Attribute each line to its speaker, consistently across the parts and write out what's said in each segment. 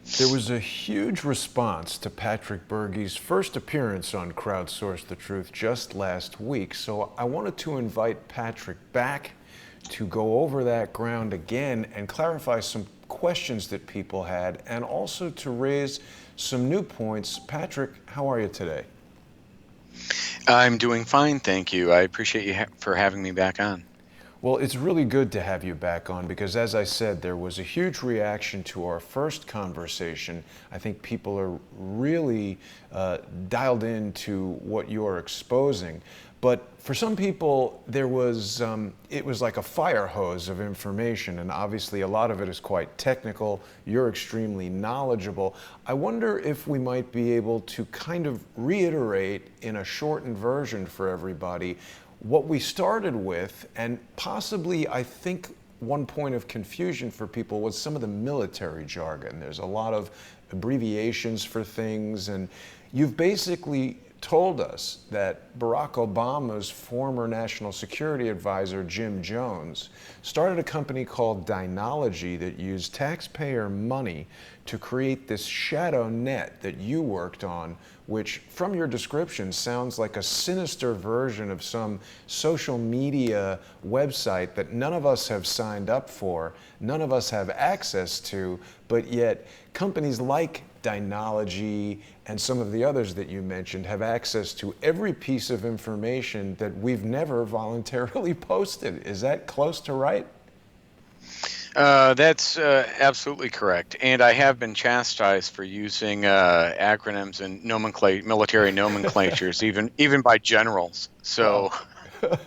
Speaker 1: There was a huge response to Patrick Bergy's first appearance on Crowdsource the Truth just last week, so I wanted to invite Patrick back to go over that ground again and clarify some questions that people had and also to raise some new points. Patrick, how are you today?
Speaker 2: I'm doing fine, thank you. I appreciate you for having me back on.
Speaker 1: Well, it's really good to have you back on because, as I said, there was a huge reaction to our first conversation. I think people are really dialed into what you're exposing. But for some people, it was like a fire hose of information, and obviously a lot of it is quite technical. You're extremely knowledgeable. I wonder if we might be able to kind of reiterate in a shortened version for everybody what we started with, and possibly, I think, one point of confusion for people was some of the military jargon. There's a lot of abbreviations for things, and you've basically told us that Barack Obama's former national security advisor, Jim Jones, started a company called Dynology that used taxpayer money to create this shadow net that you worked on, which from your description sounds like a sinister version of some social media website that none of us have signed up for, none of us have access to, but yet companies like Dynology and some of the others that you mentioned have access to every piece of information that we've never voluntarily posted. Is that close to right?
Speaker 2: That's absolutely correct. And I have been chastised for using acronyms and military nomenclatures, even by generals. So,
Speaker 1: Well,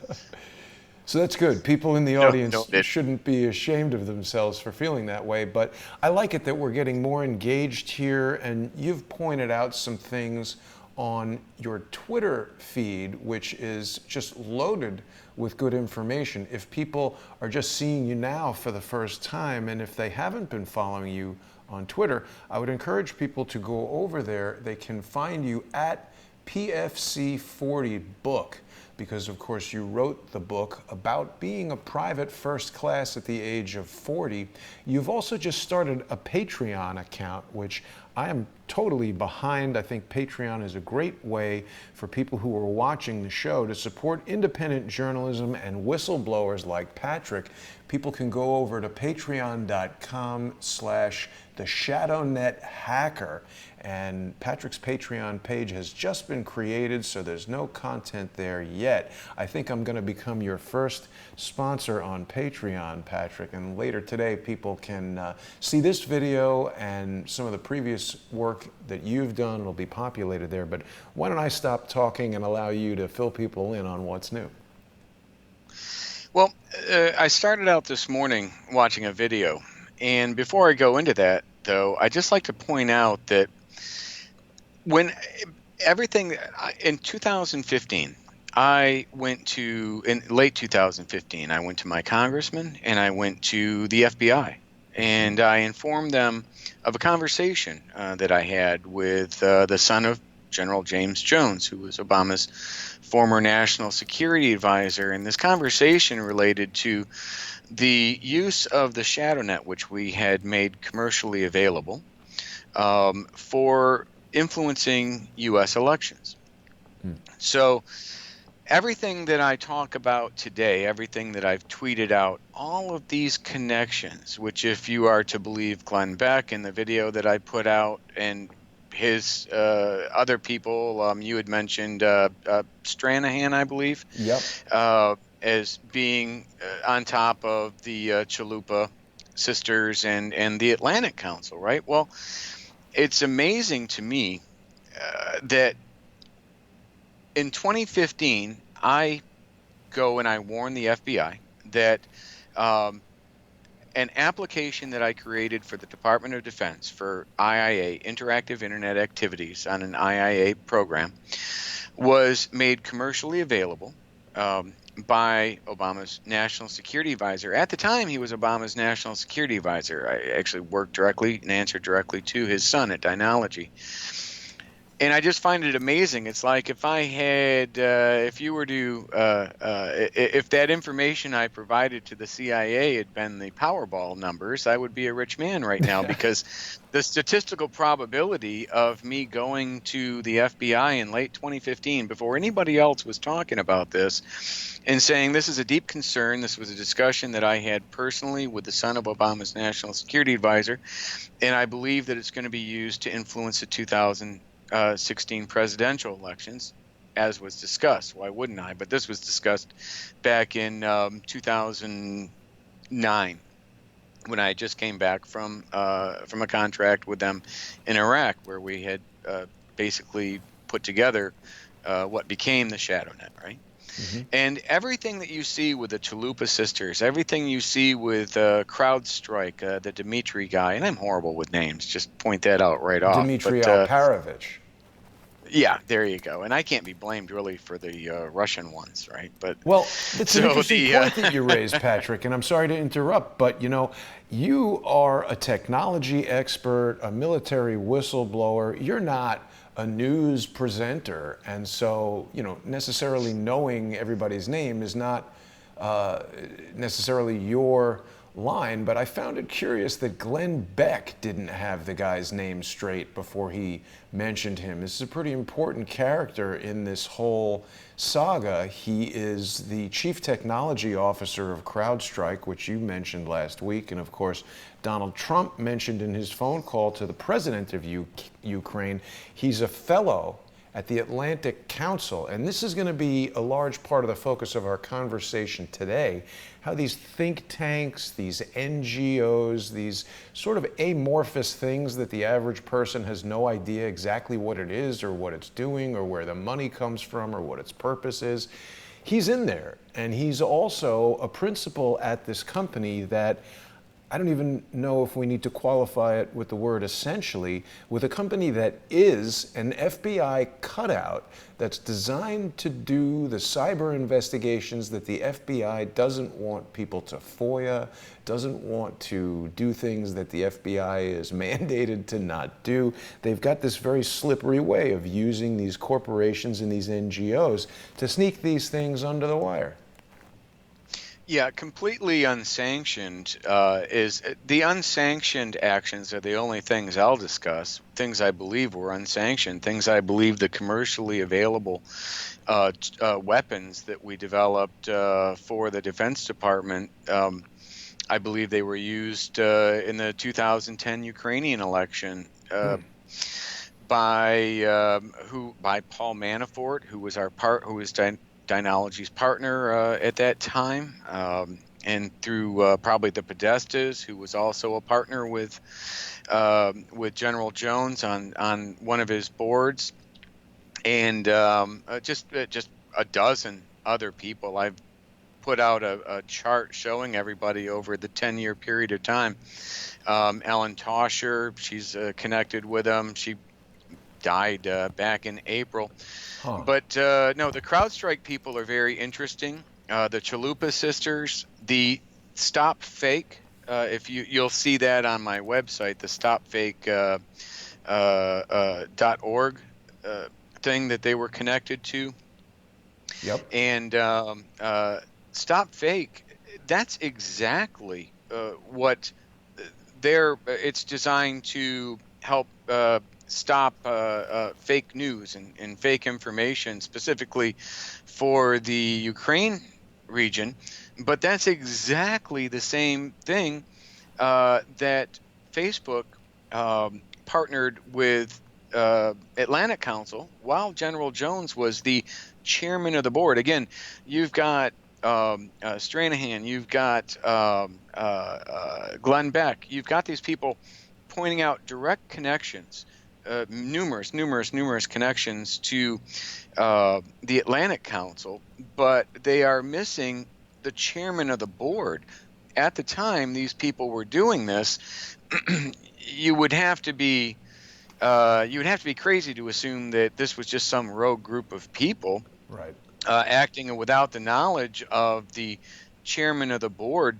Speaker 1: so that's good. People in the
Speaker 2: no,
Speaker 1: audience shouldn't be ashamed of themselves for feeling that way, but I like it that we're getting more engaged here, and you've pointed out some things on your Twitter feed, which is just loaded with good information. If people are just seeing you now for the first time, and if they haven't been following you on Twitter, I would encourage people to go over there. They can find you at PFC40 Book, because of course you wrote the book about being a private first class at the age of 40. You've also just started a Patreon account, which I am totally behind. I think Patreon is a great way for people who are watching the show to support independent journalism and whistleblowers like Patrick. People can go over to patreon.com/theshadownet and Patrick's Patreon page has just been created, so there's no content there yet. I think I'm going to become your first sponsor on Patreon, Patrick, and later today people can see this video and some of the previous work that you've done. It'll be populated there, but why don't I stop talking and allow you to fill people in on what's new?
Speaker 2: Well, I started out this morning watching a video, and before I go into that, though, I just like to point out that when everything in 2015, in late 2015, I went to my congressman and I went to the FBI, and I informed them of a conversation that I had with the son of General James Jones, who was Obama's former national security advisor. And this conversation related to the use of the shadow net, which we had made commercially available for influencing U.S. elections. So everything that I talk about today, everything that I've tweeted out, all of these connections, which if you are to believe Glenn Beck in the video that I put out and his other people, you had mentioned Stranahan, I believe,
Speaker 1: Yep.
Speaker 2: as being on top of the Chalupa sisters and the Atlantic Council, right? Well, it's amazing to me that in 2015, I go and I warn the FBI that an application that I created for the Department of Defense for IIA, Interactive Internet Activities on an IIA program, was made commercially available by Obama's national security advisor. At the time, he was Obama's national security advisor. I actually worked directly and answered directly to his son at Dynology. And I just find it amazing. It's like if I had, if you were to, if that information I provided to the CIA had been the Powerball numbers, I would be a rich man right now, because the statistical probability of me going to the FBI in late 2015, before anybody else was talking about this, and saying this is a deep concern, this was a discussion that I had personally with the son of Obama's national security advisor, and I believe that it's going to be used to influence the 2016 presidential elections, as was discussed. Why wouldn't I? But this was discussed back in 2009, when I just came back from a contract with them in Iraq, where we had basically put together what became the ShadowNet, right?
Speaker 1: Mm-hmm.
Speaker 2: And everything that you see with the Chalupa sisters, everything you see with CrowdStrike, the Dmitry guy, and I'm horrible with names, just point that out right off.
Speaker 1: Dmitry
Speaker 2: But
Speaker 1: Alperovich.
Speaker 2: yeah, there you go. And I can't be blamed really for the Russian ones, right? But
Speaker 1: Well, it's an
Speaker 2: so
Speaker 1: interesting point that you raised, Patrick, and I'm sorry to interrupt, but you are a technology expert, a military whistleblower. You're not a news presenter, and so necessarily knowing everybody's name is not necessarily your line. But I found it curious that Glenn Beck didn't have the guy's name straight before he mentioned him. This is a pretty important character in this whole saga. He is the chief technology officer of CrowdStrike, which you mentioned last week, and of course Donald Trump mentioned in his phone call to the president of Ukraine. He's a fellow at the Atlantic Council, and this is going to be a large part of the focus of our conversation today, how these think tanks, these NGOs, these sort of amorphous things that the average person has no idea exactly what it is or what it's doing or where the money comes from or what its purpose is. He's in there, and he's also a principal at this company that I don't even know if we need to qualify it with the word essentially, with a company that is an FBI cutout that's designed to do the cyber investigations that the FBI doesn't want people to FOIA, doesn't want to do things that the FBI is mandated to not do. They've got this very slippery way of using these corporations and these NGOs to sneak these things under the wire.
Speaker 2: yeah, completely unsanctioned is the unsanctioned actions are the only things I'll discuss. Things I believe were unsanctioned, things I believe the commercially available weapons that we developed for the Defense Department. I believe they were used in the 2010 Ukrainian election by Paul Manafort, who was Dynology's partner at that time, and through probably the Podestas, who was also a partner with General Jones on one of his boards, and just a dozen other people. I've put out a chart showing everybody over the 10-year period of time. Ellen Tosher, she's connected with him. She died back in April. Huh. But no, the CrowdStrike people are very interesting. The Chalupa sisters, the Stop Fake. If you'll see that on my website, the stopfake.org thing that they were connected to.
Speaker 1: Yep.
Speaker 2: And Stop Fake, that's exactly what it's designed to help stop fake news and fake information, specifically for the Ukraine region. But that's exactly the same thing that Facebook partnered with Atlantic Council while General Jones was the chairman of the board. Again, you've got Stranahan, you've got Glenn Beck, you've got these people pointing out direct connections, numerous connections to the Atlantic Council, but they are missing the chairman of the board. At the time these people were doing this, you would have to be crazy to assume that this was just some rogue group of people,
Speaker 1: right,
Speaker 2: acting without the knowledge of the chairman of the board.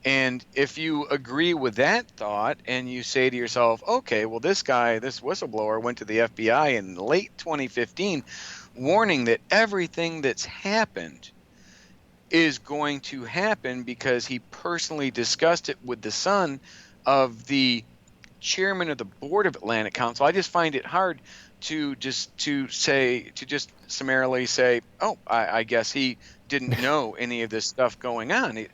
Speaker 2: And if you agree with that thought and you say to yourself, okay, well, this guy, this whistleblower went to the FBI in late 2015 warning that everything that's happened is going to happen because he personally discussed it with the son of the chairman of the board of Atlantic Council. I just find it hard to just summarily say, oh, I guess he didn't know any of this stuff going on.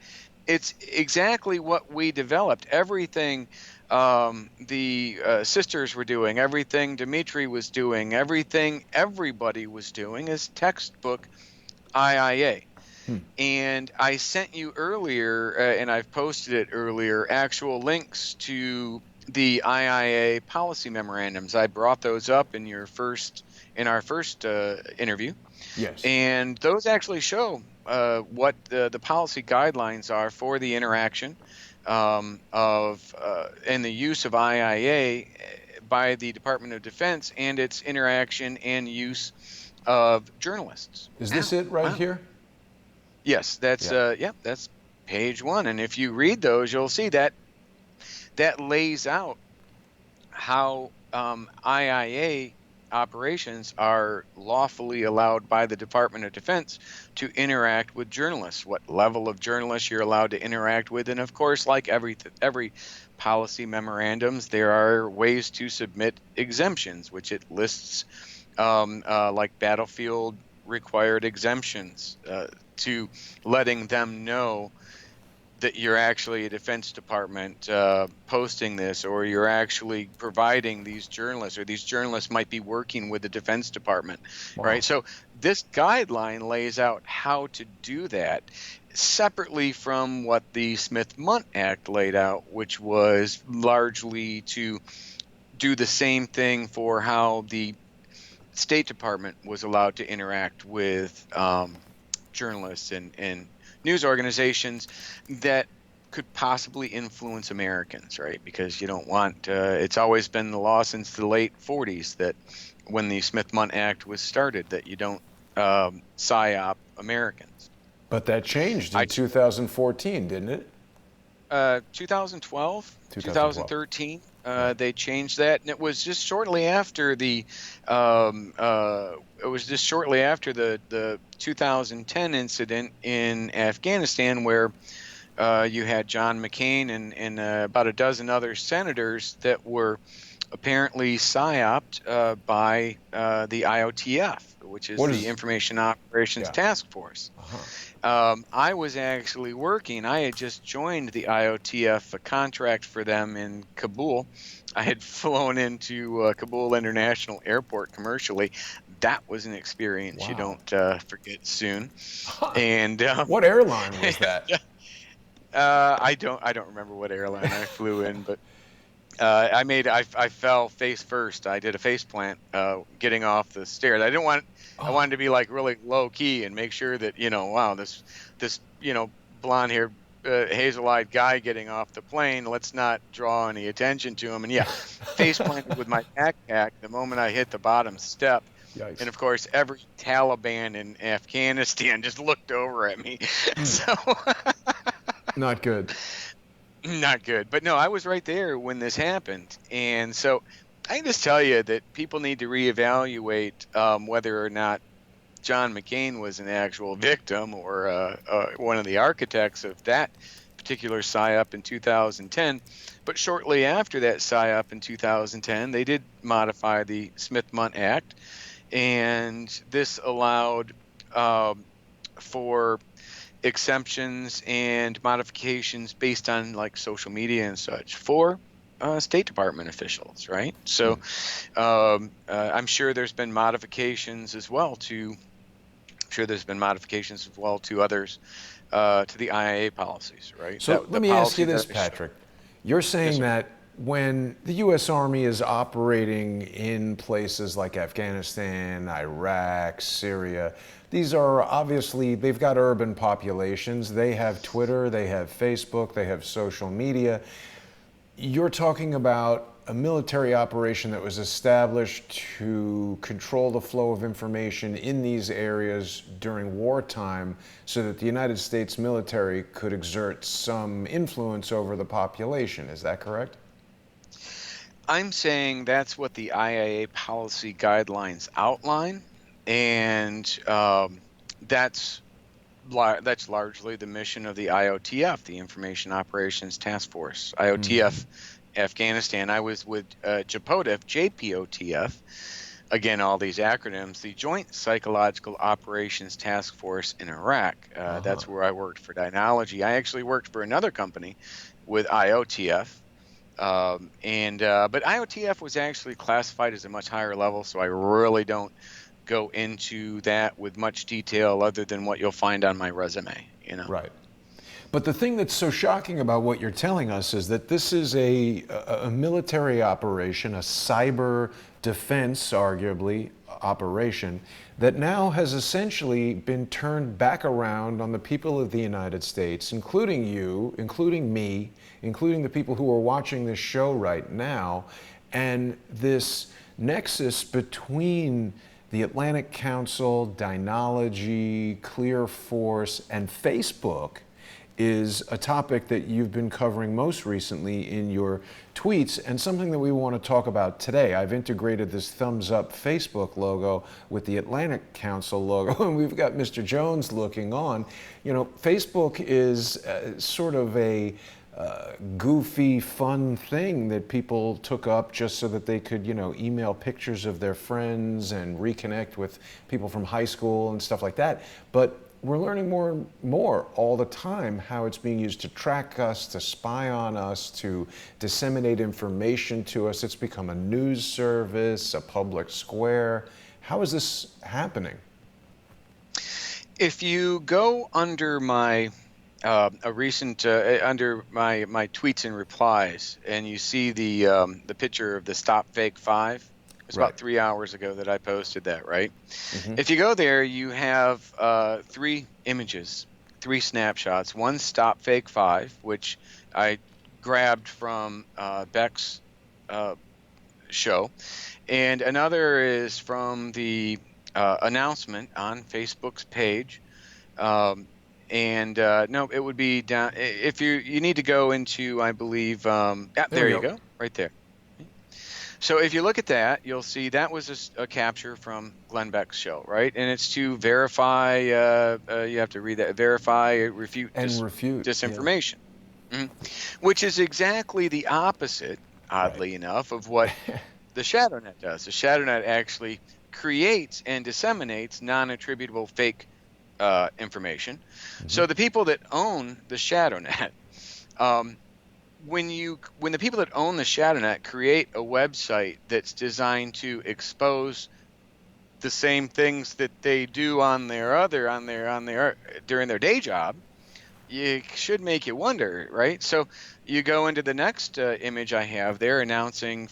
Speaker 2: It's exactly what we developed. Everything the sisters were doing, everything Dmitry was doing, everything everybody was doing is textbook IIA. And I sent you earlier, and I've posted it earlier, actual links to the IIA policy memorandums. I brought those up in our first interview.
Speaker 1: Yes.
Speaker 2: And those actually show what the policy guidelines are for the interaction and the use of IIA by the Department of Defense and its interaction and use of journalists.
Speaker 1: Is this it right here?
Speaker 2: Yes, that's that's page 1. And if you read those, you'll see that lays out how IIA operations are lawfully allowed by the Department of Defense to interact with journalists, what level of journalists you're allowed to interact with. And of course, like every policy memorandums, there are ways to submit exemptions, which it lists like battlefield required exemptions to letting them know that you're actually a Defense Department posting this, or you're actually providing these journalists, or these journalists might be working with the Defense Department, right? So this guideline lays out how to do that separately from what the Smith-Mundt Act laid out, which was largely to do the same thing for how the State Department was allowed to interact with journalists and news organizations that could possibly influence Americans, right? Because you don't want, it's always been the law since the late 40s that when the Smith-Mundt Act was started, that you don't psyop Americans.
Speaker 1: But that changed in 2014, didn't it?
Speaker 2: 2012, 2013. They changed that, and it was just shortly after the 2010 incident in Afghanistan, where you had John McCain and about a dozen other senators that were apparently psyoped by the IOTF, which is the Information Operations Task Force. I was actually working. I had just joined the IOTF, a contract for them in Kabul. I had flown into Kabul International Airport commercially. That was an experience you don't forget soon. And
Speaker 1: what airline was that?
Speaker 2: I don't remember what airline I flew in, but I fell face first. I did a face plant getting off the stairs. I wanted to be like really low key and make sure that, wow, this blonde haired hazel-eyed guy getting off the plane, let's not draw any attention to him. And face planted with my backpack the moment I hit the bottom step. Yikes. And of course, every Taliban in Afghanistan just looked over at me. So
Speaker 1: not good.
Speaker 2: Not good. But no, I was right there when this happened. And so I can just tell you that people need to reevaluate whether or not John McCain was an actual victim or one of the architects of that particular PSYOP in 2010. But shortly after that PSYOP in 2010, they did modify the Smith-Mundt Act, and this allowed for exemptions and modifications based on like social media and such for State Department officials, right? So I'm sure there's been modifications as well to others, to the IIA policies, right?
Speaker 1: So let me ask you this, Patrick. You're saying that when the U.S. Army is operating in places like Afghanistan, Iraq, Syria, these are obviously, they've got urban populations. They have Twitter, they have Facebook, they have social media. You're talking about a military operation that was established to control the flow of information in these areas during wartime so that the United States military could exert some influence over the population. Is that correct?
Speaker 2: I'm saying that's what the IAA policy guidelines outline, and that's that's largely the mission of the IOTF, the Information Operations Task Force. IOTF, Afghanistan. I was with JPOTF. Again, all these acronyms. The Joint Psychological Operations Task Force in Iraq. That's where I worked for Dynology. I actually worked for another company with IOTF. But IOTF was actually classified as a much higher level, so I really don't go into that with much detail other than what you'll find on my resume, you know.
Speaker 1: Right. But the thing that's so shocking about what you're telling us is that this is a military operation, a cyber defense, arguably, operation that now has essentially been turned back around on the people of the United States, including you, including me, including the people who are watching this show right now. And this nexus between the Atlantic Council, Dynology, Clear Force, and Facebook is a topic that you've been covering most recently in your tweets, and something that we want to talk about today. I've integrated this thumbs up Facebook logo with the Atlantic Council logo, and we've got Mr. Jones looking on. You know, Facebook is sort of a goofy, fun thing that people took up just so that they could, you know, email pictures of their friends and reconnect with people from high school and stuff like that. But we're learning more and more all the time how it's being used to track us, to spy on us, to disseminate information to us. It's become a news service, a public square. How is this happening?
Speaker 2: If you go under my under my tweets and replies, and you see the picture of the Stop Fake 5. It's about 3 hours ago that I posted that, right? If you go there, you have 3 images, 3 snapshots. One, Stop Fake 5, which I grabbed from Beck's show. And another is from the announcement on Facebook's page. No, it would be down. If you need to go into, I believe, there you go, right there. So if you look at that, you'll see that was a capture from Glenn Beck's show, right? And it's to verify, you have to read that, verify, refute disinformation. Yeah. Which is exactly the opposite, oddly enough, of what the ShadowNet does. The ShadowNet actually creates and disseminates non-attributable fake information. So the people that own the ShadowNet, when the people that own the ShadowNet create a website that's designed to expose the same things that they do on their during their day job, it should make you wonder, right? So you go into the next image I have there, announcing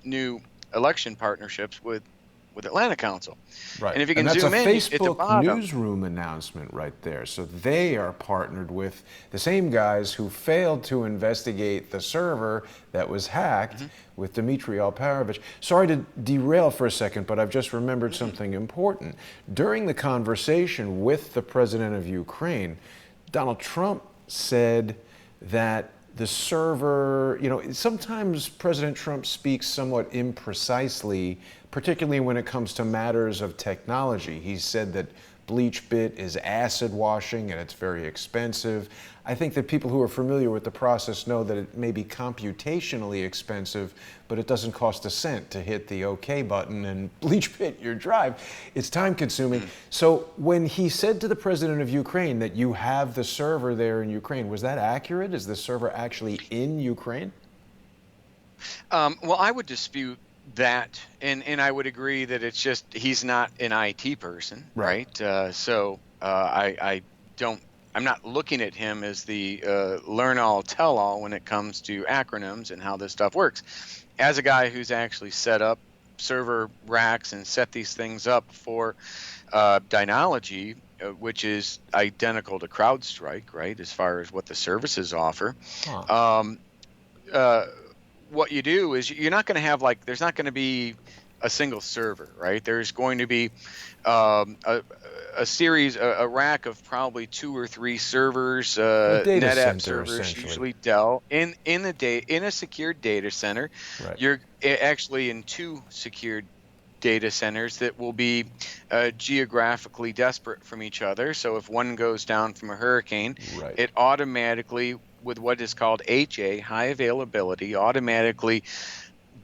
Speaker 2: new election partnerships with Atlantic Council.
Speaker 1: Right.
Speaker 2: And if you can
Speaker 1: zoom in,
Speaker 2: that's a
Speaker 1: Facebook newsroom announcement right there. So they are partnered with the same guys who failed to investigate the server that was hacked with Dmitry Alperovich. Sorry to derail for a second, but I've just remembered something important. During the conversation with the president of Ukraine, Donald Trump said that the server, you know, sometimes President Trump speaks somewhat imprecisely, particularly when it comes to matters of technology. He said that BleachBit is acid washing and it's very expensive. I think that people who are familiar with the process know that it may be computationally expensive, but it doesn't cost a cent to hit the OK button and BleachBit your drive. It's time consuming. So when he said to the president of Ukraine that you have the server there in Ukraine, was that accurate? Is the server actually in Ukraine?
Speaker 2: Well, I would dispute that, and I would agree that it's just he's not an IT person, right? I'm not looking at him as the learn-all, tell-all when it comes to acronyms and how this stuff works. As a guy who's actually set up server racks and set these things up for Dynology, which is identical to CrowdStrike, right, as far as what the services offer. what you do is you're not going to have like, there's not going to be a single server, right? There's going to be um, a, a rack of probably 2 or 3 servers,
Speaker 1: A data
Speaker 2: NetApp
Speaker 1: center,
Speaker 2: servers,
Speaker 1: essentially.
Speaker 2: usually Dell, in a secured data center.
Speaker 1: Right.
Speaker 2: You're actually in 2 secured data centers that will be geographically disparate from each other. So if one goes down from a hurricane,
Speaker 1: Right.
Speaker 2: it automatically, with what is called HA, high availability, automatically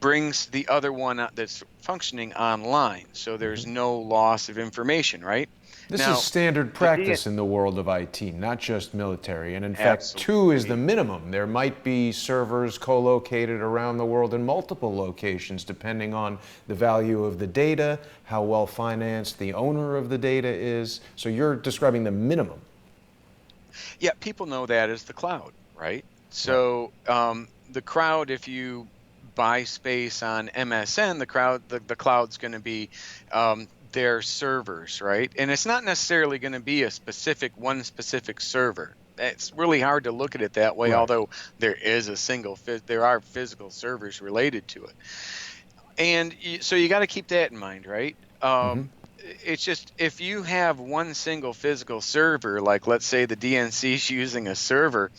Speaker 2: brings the other one that's functioning online. So there's no loss of information, right?
Speaker 1: This is
Speaker 2: Now,
Speaker 1: standard
Speaker 2: the D
Speaker 1: practice in the world of IT, not just military. And in fact, 2 is the
Speaker 2: absolutely.
Speaker 1: minimum. There might be servers co-located around the world in multiple locations, depending on the value of the data, how well financed the owner of the data is. So you're describing the minimum.
Speaker 2: Yeah, people know that as the cloud, right?
Speaker 1: Right.
Speaker 2: So the crowd, if you buy space on MSN, the cloud's going to be their servers, right? And it's not necessarily going to be one specific server. It's really hard to look at it that way,
Speaker 1: Right.
Speaker 2: although there are physical servers related to it. And so you got to keep that in mind, right? It's just, if you have one single physical server, like let's say the DNC is using a server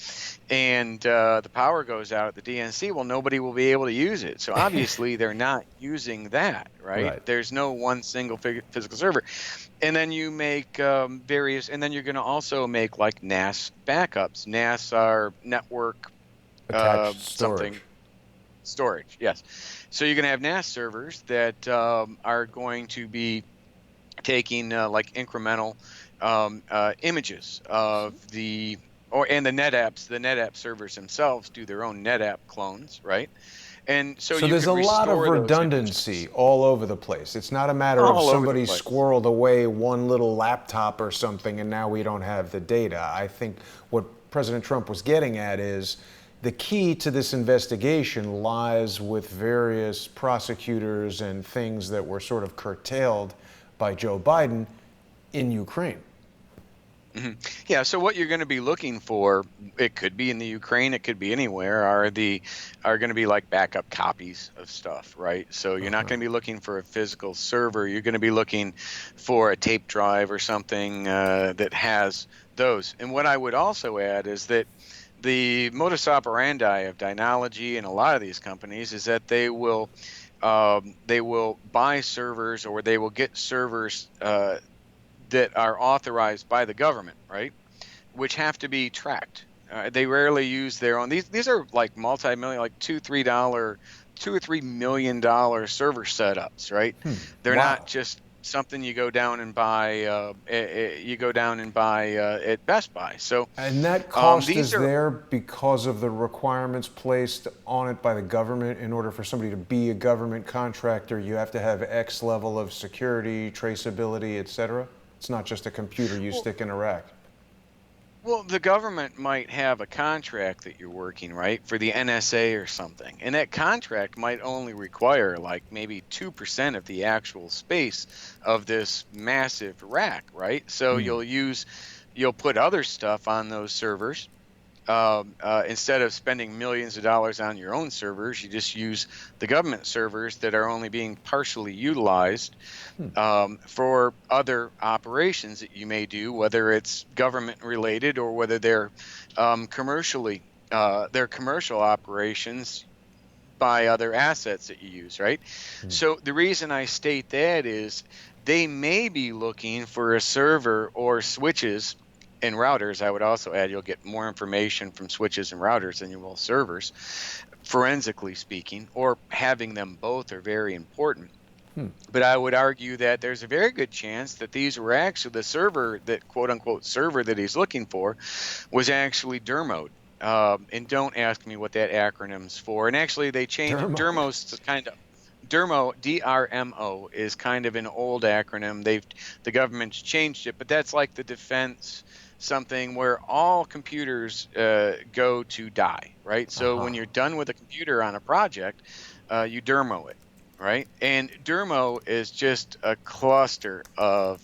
Speaker 2: and the power goes out at the DNC, well, nobody will be able to use it. So obviously they're not using that, right?
Speaker 1: Right.
Speaker 2: There's no one single physical server. And then you make and then you're going to also make like NAS backups. NAS are network
Speaker 1: Attached
Speaker 2: something.
Speaker 1: storage.
Speaker 2: Storage, yes. So you're going to have NAS servers that are going to be taking like incremental images of and the NetApp servers themselves do their own NetApp clones, right? And so
Speaker 1: So
Speaker 2: you
Speaker 1: there's
Speaker 2: could
Speaker 1: a lot of
Speaker 2: restore those
Speaker 1: redundancy
Speaker 2: images
Speaker 1: all over the place. It's not a matter of
Speaker 2: all over the
Speaker 1: somebody
Speaker 2: place.
Speaker 1: squirreled away one little laptop or something and now we don't have the data. I think what President Trump was getting at is the key to this investigation lies with various prosecutors and things that were sort of curtailed by Joe Biden in Ukraine.
Speaker 2: Yeah, so what you're going to be looking for, it could be in the Ukraine, it could be anywhere, are going to be like backup copies of stuff, right? So you're not going to be looking for a physical server. You're going to be looking for a tape drive or something that has those. And what I would also add is that the modus operandi of Dynology and a lot of these companies is that they will buy servers, or they will get servers that are authorized by the government, right? Which have to be tracked. They rarely use their own. These are like multi-million, like $2 or $3 million server setups, right? They're not
Speaker 1: Wow.
Speaker 2: just something you go down and buy. At Best Buy. So
Speaker 1: And that cost
Speaker 2: these
Speaker 1: is
Speaker 2: are
Speaker 1: there because of the requirements placed on it by the government. In order for somebody to be a government contractor, you have to have X level of security, traceability, et cetera. It's not just a computer you
Speaker 2: well,
Speaker 1: stick in a rack.
Speaker 2: Well, the government might have a contract that you're working, right, for the NSA or something. And that contract might only require like maybe 2% of the actual space of this massive rack, right? So you'll put other stuff on those servers. Instead of spending millions of dollars on your own servers, you just use the government servers that are only being partially utilized for other operations that you may do, whether it's government related or whether they're they're commercial operations by other assets that you use, right? So the reason I state that is they may be looking for a server or switches and routers. I would also add, you'll get more information from switches and routers than you will servers, forensically speaking, or having them both are very important. But I would argue that there's a very good chance that these were actually the server, that quote unquote server that he's looking for, was actually Dermoed. And don't ask me what that acronym's for. And actually, they changed it.
Speaker 1: Dermode.
Speaker 2: Dermo's kind of Dermo, DRMO, is kind of an old acronym. The government's changed it, but that's like the defense something where all computers go to die, right? So when you're done with a computer on a project, you Dermo it, right? And Dermo is just a cluster of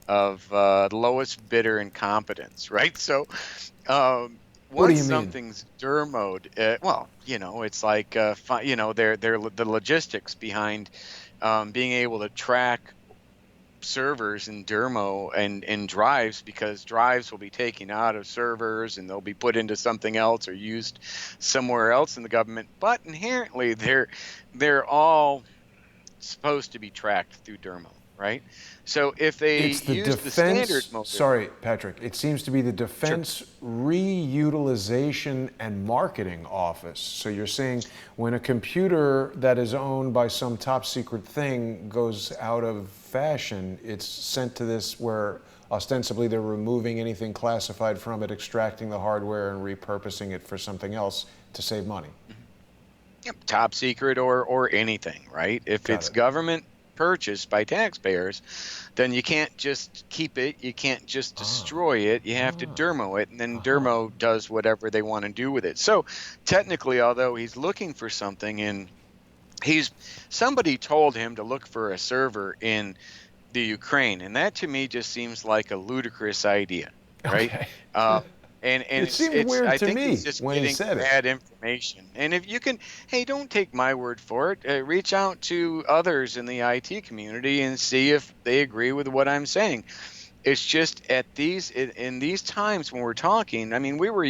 Speaker 2: lowest bidder incompetence, right? So
Speaker 1: What do
Speaker 2: once
Speaker 1: you mean?
Speaker 2: something's dermoed, well, it's like they're the logistics behind being able to track servers and dermo and drives, because drives will be taken out of servers and they'll be put into something else or used somewhere else in the government. But inherently, they're all supposed to be tracked through dermo, right? So if they
Speaker 1: It's the
Speaker 2: use the standard
Speaker 1: defense,
Speaker 2: mode,
Speaker 1: sorry, Patrick, it seems to be the
Speaker 2: sure.
Speaker 1: Defense Reutilization and Marketing Office. So you're saying when a computer that is owned by some top secret thing goes out of fashion, it's sent to this where ostensibly they're removing anything classified from it, extracting the hardware and repurposing it for something else to save money.
Speaker 2: Yep, top secret or anything, right? If
Speaker 1: Got
Speaker 2: it's
Speaker 1: it.
Speaker 2: government purchased by taxpayers, then you can't just keep it, you can't just
Speaker 1: Ah,
Speaker 2: destroy it, you have to
Speaker 1: ah,
Speaker 2: dermo it, and then
Speaker 1: uh-huh.
Speaker 2: dermo does whatever they want to do with it. So technically, although he's looking for something in he's somebody told him to look for a server in the Ukraine, and that to me just seems like a ludicrous idea, right?
Speaker 1: Okay.
Speaker 2: Uh, and
Speaker 1: It seemed
Speaker 2: it's
Speaker 1: weird
Speaker 2: I
Speaker 1: to
Speaker 2: think he's
Speaker 1: me
Speaker 2: just
Speaker 1: when he
Speaker 2: getting
Speaker 1: said it.
Speaker 2: bad information. And if you can, hey, don't take my word for it. Reach out to others in the IT community and see if they agree with what I'm saying. It's just at in these times when we're talking, I mean, we were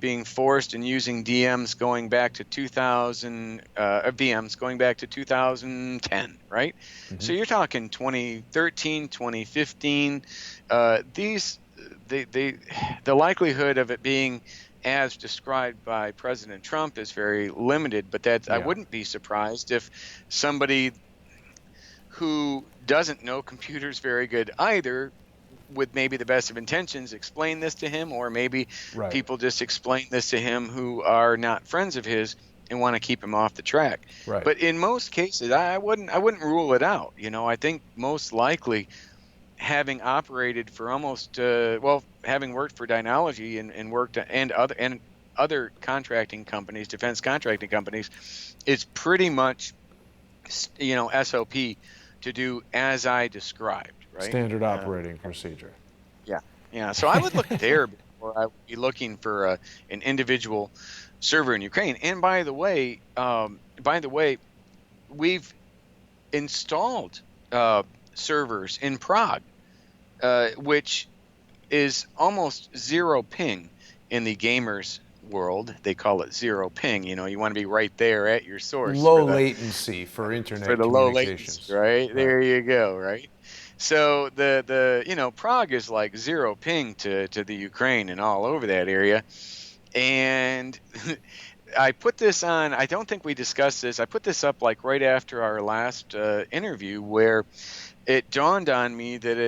Speaker 2: being forced and using DMs going back to 2000, VMs going back to 2010, right? So you're talking 2013, 2015. These, the likelihood of it being as described by President Trump is very limited, but I
Speaker 1: Yeah.
Speaker 2: wouldn't be surprised if somebody who doesn't know computers very good either, with maybe the best of intentions, explain this to him, or maybe
Speaker 1: Right.
Speaker 2: people just explain this to him who are not friends of his and want to keep him off the track.
Speaker 1: Right.
Speaker 2: But in most cases, I wouldn't rule it out. I think most likely, having operated for almost having worked for Dynology and worked and other contracting companies, defense contracting companies, it's pretty much SOP to do as I described, right?
Speaker 1: Standard operating procedure.
Speaker 2: Yeah, yeah. So I would look there before I would be looking for an individual server in Ukraine. And by the way, we've installed servers in Prague, which is almost zero ping in the gamers world. They call it zero ping. You want to be right there at your source
Speaker 1: Low latency for
Speaker 2: for
Speaker 1: internet
Speaker 2: the low latency,
Speaker 1: communications.
Speaker 2: right?
Speaker 1: Right.
Speaker 2: There you go, right? So Prague is like zero ping to the Ukraine and all over that area. And I put this on, I don't think we discussed this. I put this up like right after our last interview, where it dawned on me that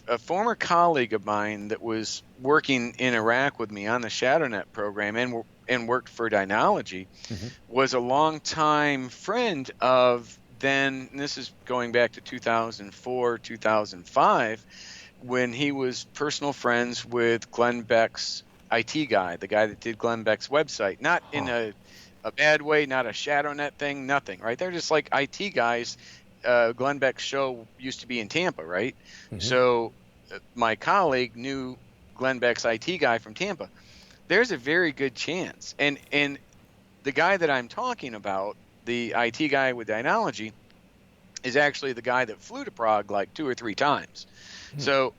Speaker 2: a former colleague of mine that was working in Iraq with me on the ShadowNet program and worked for Dynology was a longtime friend of then, and this is going back to 2004, 2005, when he was personal friends with Glenn Beck's IT guy, the guy that did Glenn Beck's website. Not in
Speaker 1: Huh.
Speaker 2: a bad way, not a ShadowNet thing, nothing, right? They're just like IT guys. Glenn Beck's show used to be in Tampa, right? So my colleague knew Glenn Beck's IT guy from Tampa. There's a very good chance. And the guy that I'm talking about, the IT guy with Dynology, is actually the guy that flew to Prague like 2 or 3 times. So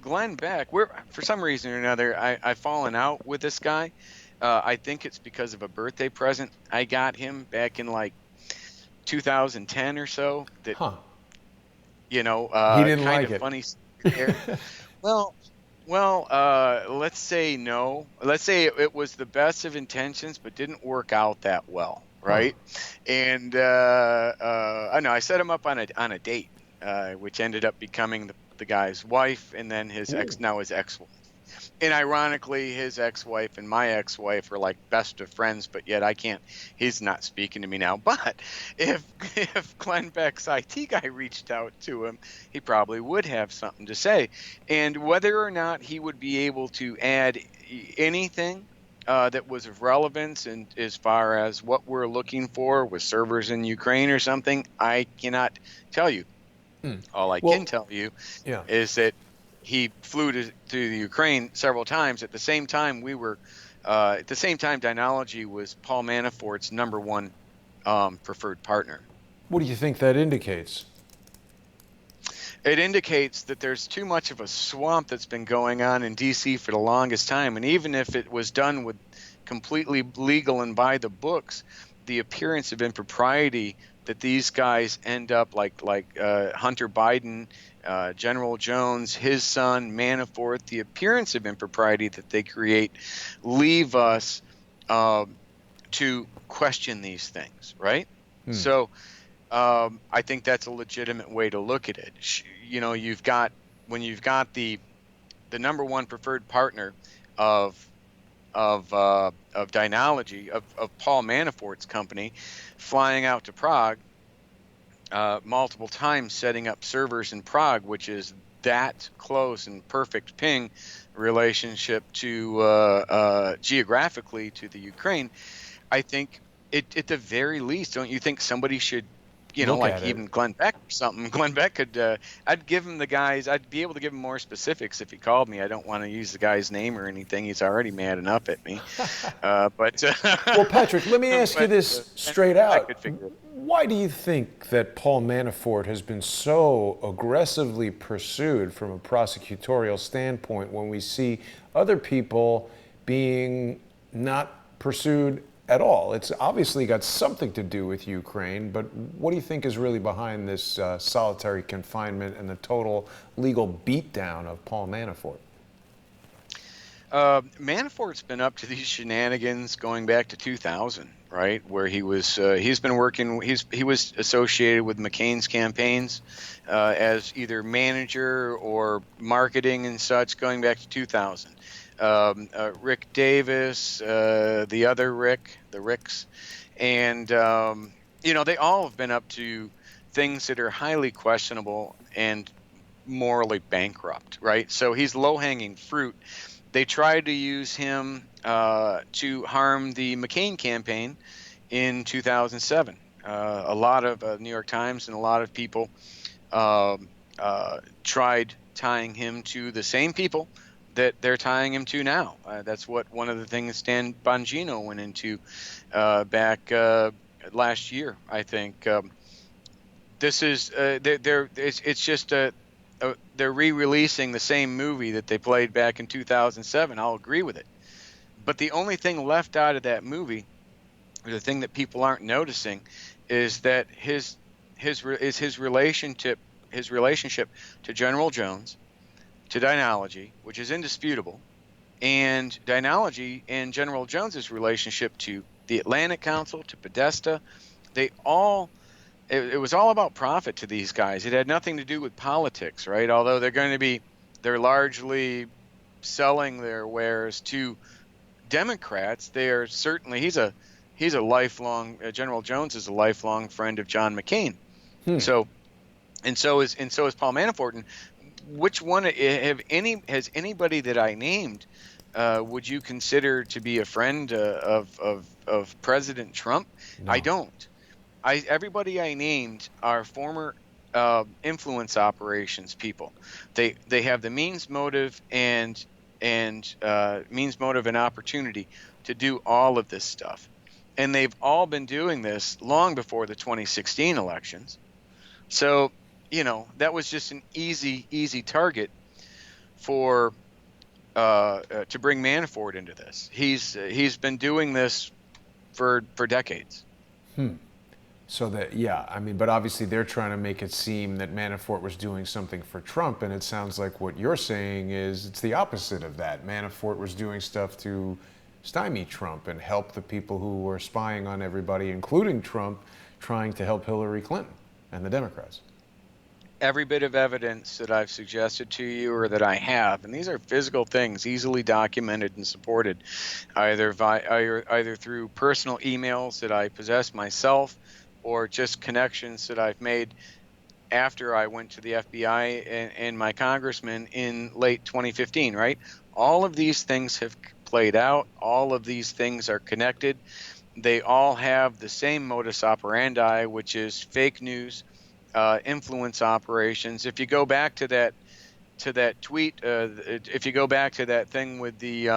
Speaker 2: Glenn Beck, for some reason or another, I've fallen out with this guy. I think it's because of a birthday present I got him back in like 2010 or so. That
Speaker 1: Huh. He didn't
Speaker 2: kind
Speaker 1: like
Speaker 2: of
Speaker 1: it.
Speaker 2: funny there. Well, let's say no. Let's say it was the best of intentions, but didn't work out that well,
Speaker 1: Huh.
Speaker 2: right? And I know I set him up on a date, which ended up becoming the guy's wife, and then his ex-wife. And ironically, his ex-wife and my ex-wife are like best of friends, but yet I can't. He's not speaking to me now. But if Glenn Beck's IT guy reached out to him, he probably would have something to say. And whether or not he would be able to add anything that was of relevance, and as far as what we're looking for with servers in Ukraine or something, I cannot tell you. All I can
Speaker 1: Well,
Speaker 2: tell you
Speaker 1: yeah.
Speaker 2: is that he flew to the Ukraine several times. At the same time, Dynalogy was Paul Manafort's #1 preferred partner.
Speaker 1: What do you think that indicates?
Speaker 2: It indicates that there's too much of a swamp that's been going on in D.C. for the longest time. And even if it was done with completely legal and by the books, the appearance of impropriety that these guys end up like Hunter Biden, General Jones, his son, Manafort, the appearance of impropriety that they create leave us to question these things, right? So I think that's a legitimate way to look at it. You know, when you've got the #1 preferred partner of Dynalogy, of Paul Manafort's company, flying out to Prague multiple times, setting up servers in Prague, which is that close and perfect ping relationship to geographically to the Ukraine. I think at the very least, don't you think somebody should, like even Glenn Beck or something? Glenn Beck could, I'd give him I'd be able to give him more specifics if he called me. I don't want to use the guy's name or anything. He's already mad enough at me. Well,
Speaker 1: Patrick, let me ask you this straight out. Why do you think that Paul Manafort has been so aggressively pursued from a prosecutorial standpoint when we see other people being not pursued at all? It's obviously got something to do with Ukraine, but what do you think is really behind this solitary confinement and the total legal beatdown of Paul Manafort?
Speaker 2: Manafort's been up to these shenanigans going back to 2000, right? Where he was associated with McCain's campaigns as either manager or marketing and such, going back to 2000. Rick Davis, the other Rick, the Ricks, and they all have been up to things that are highly questionable and morally bankrupt, right? So he's low-hanging fruit. They tried to use him to harm the McCain campaign in 2007. A lot of New York Times and a lot of people tried tying him to the same people that they're tying him to now. That's what one of the things Stan Bongino went into back last year, I think. This is it's just they're re-releasing the same movie that they played back in 2007. I'll agree with it, but the only thing left out of that movie, or the thing that people aren't noticing, is that his relationship to General Jones, to Dynalogy, which is indisputable, and Dynalogy and General Jones's relationship to the Atlantic Council, to Podesta, it was all about profit to these guys. It had nothing to do with politics, right? Although they're largely selling their wares to Democrats. They are certainly, he's a lifelong, General Jones is a lifelong friend of John McCain. So is Paul Manafort. And which one has anybody that I named would you consider to be a friend of President Trump? No. I don't. Everybody I named are former influence operations people. They have the means, motive, and opportunity to do all of this stuff, and they've all been doing this long before the 2016 elections. So that was just an easy target for to bring Manafort into this. He's been doing this for decades.
Speaker 1: So but obviously they're trying to make it seem that Manafort was doing something for Trump, and it sounds like what you're saying is it's the opposite of that. Manafort was doing stuff to stymie Trump and help the people who were spying on everybody, including Trump, trying to help Hillary Clinton and the Democrats.
Speaker 2: Every bit of evidence that I've suggested to you, or that I have, and these are physical things, easily documented and supported, either through personal emails that I possess myself, or just connections that I've made after I went to the FBI and my congressman in late 2015, right? All of these things have played out. All of these things are connected. They all have the same modus operandi, which is fake news, influence operations. If you go back to to that tweet, if you go back to that thing with the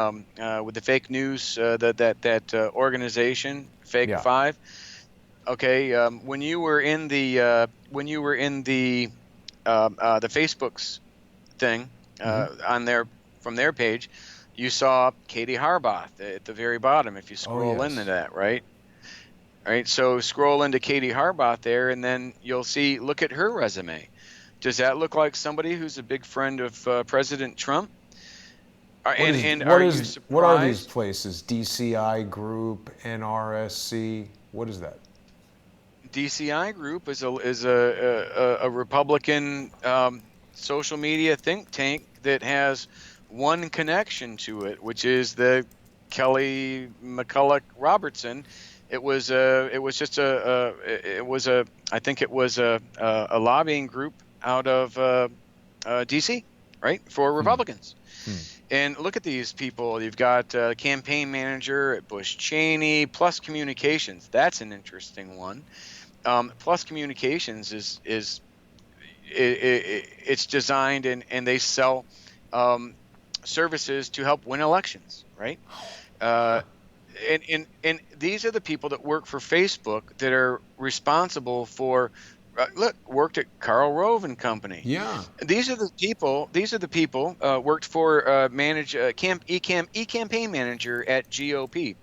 Speaker 2: fake news, that organization, Fake
Speaker 1: Yeah.
Speaker 2: Five. Okay, when you were in the the Facebook's thing
Speaker 1: Hmm.
Speaker 2: on their from their page, you saw Katie Harbath at the very bottom. If you
Speaker 1: Oh,
Speaker 2: scroll into
Speaker 1: yes.
Speaker 2: that, right? Right. So scroll into Katie Harbath there, and then you'll see. Look at her resume. Does that look like somebody who's a big friend of President Trump? And are you
Speaker 1: What are these
Speaker 2: surprised?
Speaker 1: places? DCI Group, NRSC. What is that?
Speaker 2: DCI Group is a Republican social media think tank that has one connection to it, which is the Kelly McCulloch Robertson. It was just it was a I think it was a lobbying group out of DC, right, for
Speaker 1: Hmm.
Speaker 2: Republicans.
Speaker 1: Hmm.
Speaker 2: And look at these people. You've got campaign manager at Bush Cheney, Plus Communications. That's an interesting one. Plus Communications it's designed and they sell services to help win elections, right? Uh, and these are the people that work for Facebook that are responsible for. Look, worked at Karl Rove and Company.
Speaker 1: Yeah.
Speaker 2: These are the people. These are the people worked for campaign manager at GOP.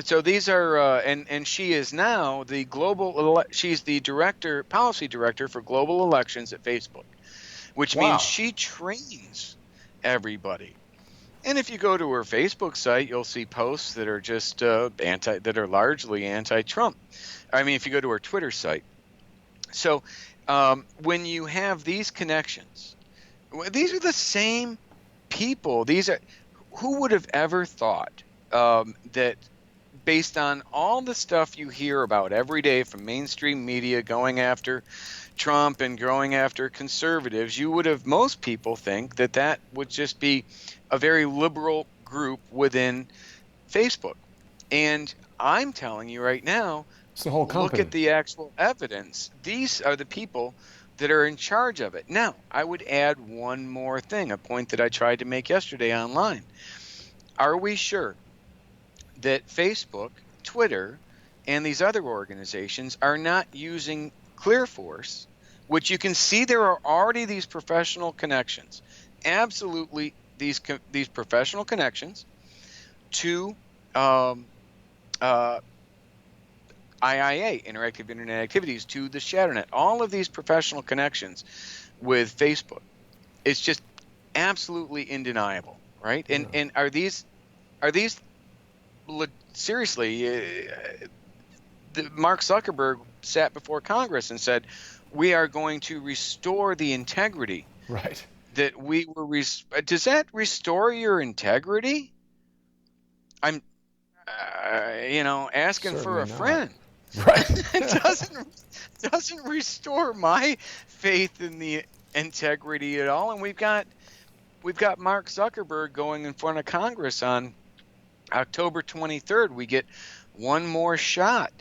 Speaker 2: So these are and she is now the she's the policy director for global elections at Facebook, which means
Speaker 1: Wow.
Speaker 2: she trains everybody. And if you go to her Facebook site, you'll see posts that are just that are largely anti-Trump. I mean, if you go to her Twitter site. So when you have these connections, these are the same people. These are who would have ever thought that based on all the stuff you hear about every day from mainstream media going after Trump and going after conservatives, most people think that would just be a very liberal group within Facebook. And I'm telling you right now,
Speaker 1: It's the whole
Speaker 2: look
Speaker 1: company.
Speaker 2: at the actual evidence. These are the people that are in charge of it. Now, I would add one more thing, a point that I tried to make yesterday online. Are we sure that Facebook, Twitter, and these other organizations are not using ClearForce, which you can see there are already these professional connections, absolutely these professional connections to uh, IIA, Interactive Internet Activities, to the ShatterNet, all of these professional connections with Facebook. It's just absolutely undeniable, right?
Speaker 1: Yeah.
Speaker 2: And are these seriously? Mark Zuckerberg sat before Congress and said, "We are going to restore the integrity
Speaker 1: Right.
Speaker 2: that we were." Does that restore your integrity? I'm, asking for
Speaker 1: Certainly
Speaker 2: a
Speaker 1: not.
Speaker 2: friend.
Speaker 1: Right.
Speaker 2: It doesn't restore my faith in the integrity at all. And we've got Mark Zuckerberg going in front of Congress on October 23rd. We get one more shot.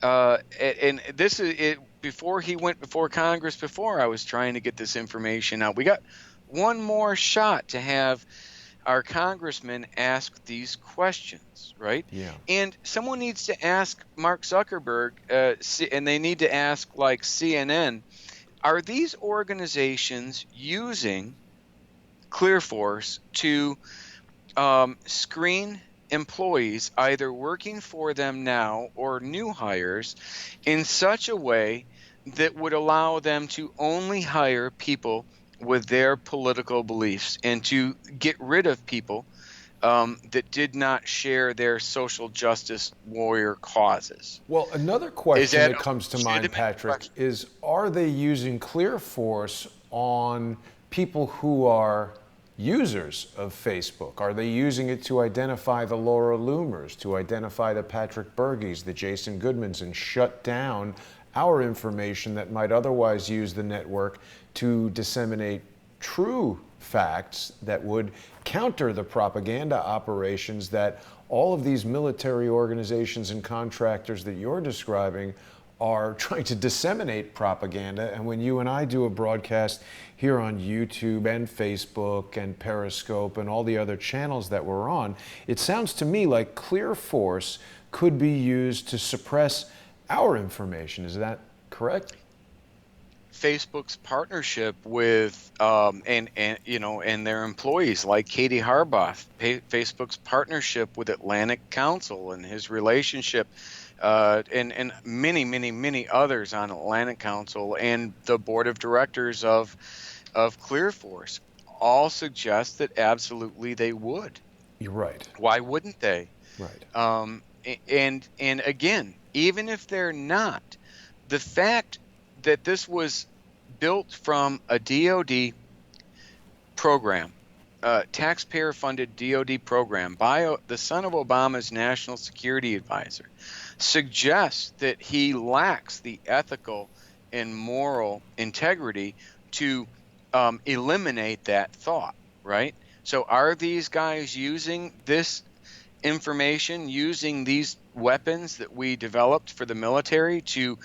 Speaker 2: And this is it. Before he went before Congress, before I was trying to get this information out, we got one more shot to have our congressmen ask these questions, right?
Speaker 1: Yeah.
Speaker 2: And someone needs to ask Mark Zuckerberg, and they need to ask like CNN, are these organizations using ClearForce to screen employees either working for them now or new hires in such a way that would allow them to only hire people with their political beliefs and to get rid of people that did not share their social justice warrior causes?
Speaker 1: Well, another
Speaker 2: Is
Speaker 1: question
Speaker 2: that
Speaker 1: that
Speaker 2: a
Speaker 1: comes to mind,
Speaker 2: legitimate
Speaker 1: Patrick,
Speaker 2: question?
Speaker 1: is are they using ClearForce on people who are users of Facebook? Are they using it to identify the Laura Loomers, to identify the Patrick Bergys, the Jason Goodmans, and shut down our information that might otherwise use the network to disseminate true facts that would counter the propaganda operations that all of these military organizations and contractors that you're describing are trying to disseminate propaganda. And when you and I do a broadcast here on YouTube and Facebook and Periscope and all the other channels that we're on, it sounds to me like clear force could be used to suppress our information. Is that correct?
Speaker 2: Facebook's partnership with and their employees like Katie Harbaugh, Facebook's partnership with Atlantic Council and his relationship, and many others on Atlantic Council and the board of directors of ClearForce all suggest that absolutely they would.
Speaker 1: You're right.
Speaker 2: Why wouldn't they?
Speaker 1: Right.
Speaker 2: And again, even if they're not, the fact that this was built from a DoD program, taxpayer-funded DoD program by the son of Obama's national security advisor, suggests that he lacks the ethical and moral integrity to eliminate that thought, right? So are these guys using this information, using these weapons that we developed for the military to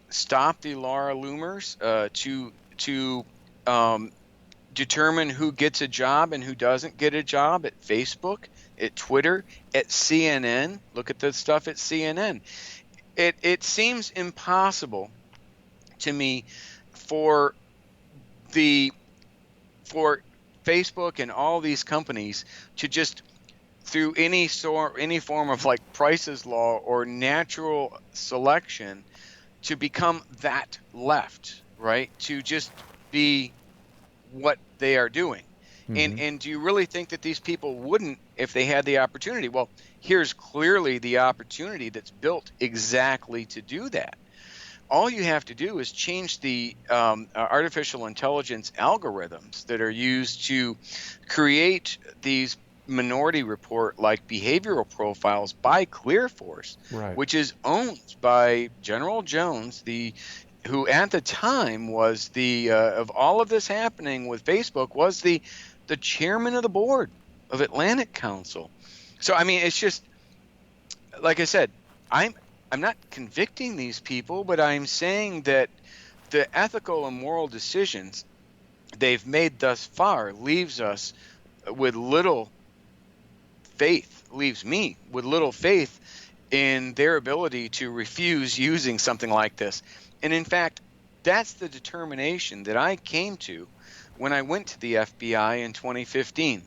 Speaker 2: stop the Laura Loomers, to determine who gets a job and who doesn't get a job at Facebook, at Twitter, at CNN? Look at the stuff at CNN. It seems impossible to me for Facebook and all these companies to just, through any form of like Price's Law or natural selection, to become that left, right? To just be what they are doing. Mm-hmm. And do you really think that these people wouldn't if they had the opportunity? Well, here's clearly the opportunity that's built exactly to do that. All you have to do is change the artificial intelligence algorithms that are used to create these Minority Report like behavioral profiles by ClearForce, right, which is owned by General Jones, who at the time was of all of this happening with Facebook, was the chairman of the board of Atlantic Council. So I mean, it's just like I said, I'm not convicting these people, but I'm saying that the ethical and moral decisions they've made thus far leaves us with little faith, leaves me with little faith in their ability to refuse using something like this. And in fact, that's the determination that I came to when I went to the FBI in 2015,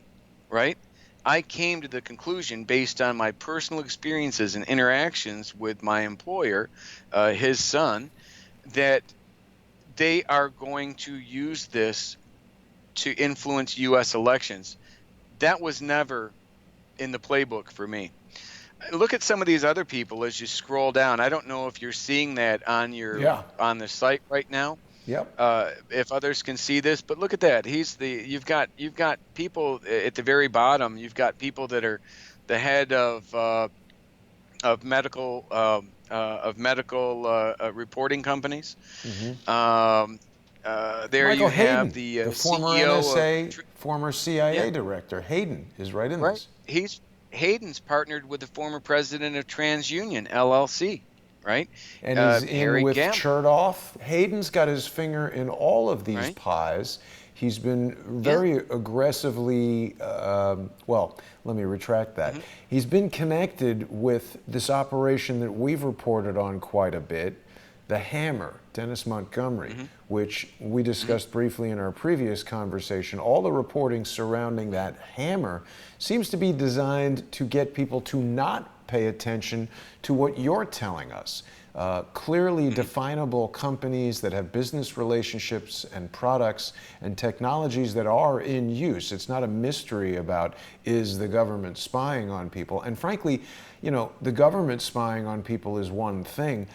Speaker 2: right? I came to the conclusion, based on my personal experiences and interactions with my employer, his son, that they are going to use this to influence U.S. elections. That was never in the playbook for me. Look at some of these other people as you scroll down. I don't know if you're seeing that on on the site right now.
Speaker 1: Yep.
Speaker 2: If others can see this, but look at that. You've got people at the very bottom. You've got people that are the head of medical reporting companies. Mm-hmm. There
Speaker 1: Michael
Speaker 2: you
Speaker 1: Hayden,
Speaker 2: have the
Speaker 1: former
Speaker 2: CEO
Speaker 1: NSA, former CIA director. Hayden is right in this.
Speaker 2: Hayden's partnered with the former president of TransUnion LLC, right?
Speaker 1: And he's
Speaker 2: Harry
Speaker 1: in with
Speaker 2: Gamble.
Speaker 1: Chertoff. Hayden's got his finger in all of these pies. He's been very aggressively, well, let me retract that. Mm-hmm. He's been connected with this operation that we've reported on quite a bit, the Hammer, Dennis Montgomery, which we discussed briefly in our previous conversation. All the reporting surrounding that Hammer seems to be designed to get people to not pay attention to what you're telling us. Clearly definable companies that have business relationships and products and technologies that are in use. It's not a mystery about, is the government spying on people? And frankly, you know, the government spying on people is one thing.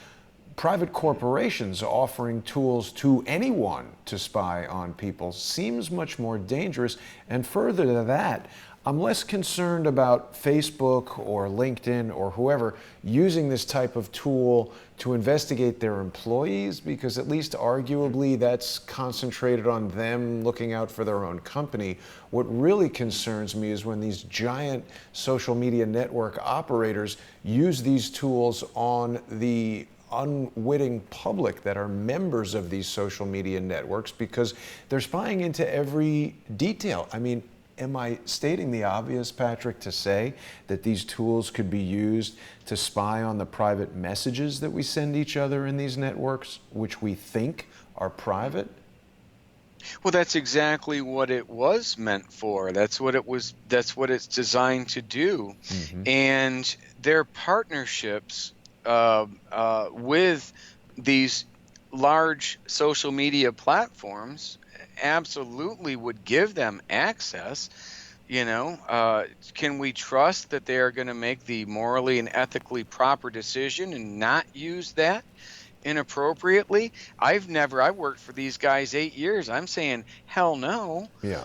Speaker 1: Private corporations offering tools to anyone to spy on people seems much more dangerous. And further to that, I'm less concerned about Facebook or LinkedIn or whoever using this type of tool to investigate their employees, because at least arguably that's concentrated on them looking out for their own company. What really concerns me is when these giant social media network operators use these tools on the unwitting public that are members of these social media networks, because they're spying into every detail. I mean, am I stating the obvious, Patrick, to say that these tools could be used to spy on the private messages that we send each other in these networks, which we think are private?
Speaker 2: Well, that's exactly what it was meant for. That's what it's designed to do.
Speaker 1: Mm-hmm.
Speaker 2: And their partnerships with these large social media platforms absolutely would give them access. Can we trust that they are going to make the morally and ethically proper decision and not use that inappropriately? I worked for these guys 8 years. I'm saying hell no.
Speaker 1: Yeah.